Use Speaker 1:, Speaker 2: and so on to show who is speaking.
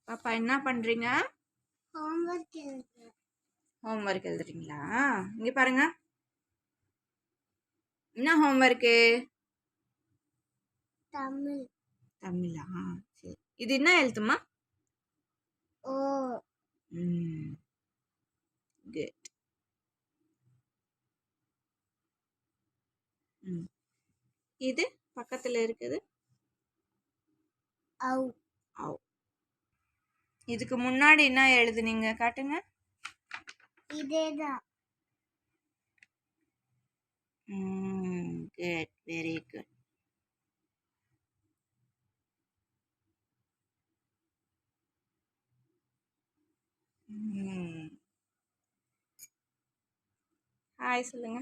Speaker 1: பாப்பா என்ன பண்றீங்க?
Speaker 2: ஹோம்வொர்க் எழுதுறேன்.
Speaker 1: ஹோம்ஒர்க் எழுதுறீங்களா? இங்க பாருங்க. என்ன ஹோம்ஒர்க்கு?
Speaker 2: தமிழ்.
Speaker 1: தமிழா? சரி. இது என்ன எழுத்துமா?
Speaker 2: ஓ.
Speaker 1: குட். இது பக்கத்துல இருக்குது.
Speaker 2: ஔ.
Speaker 1: ஔ. இதுக்கு முன்னாடி என்ன எழுதுனீங்க காட்டுங்க.
Speaker 2: இதேதான்.
Speaker 1: Good, very good. ஹாய் சொல்லுங்க.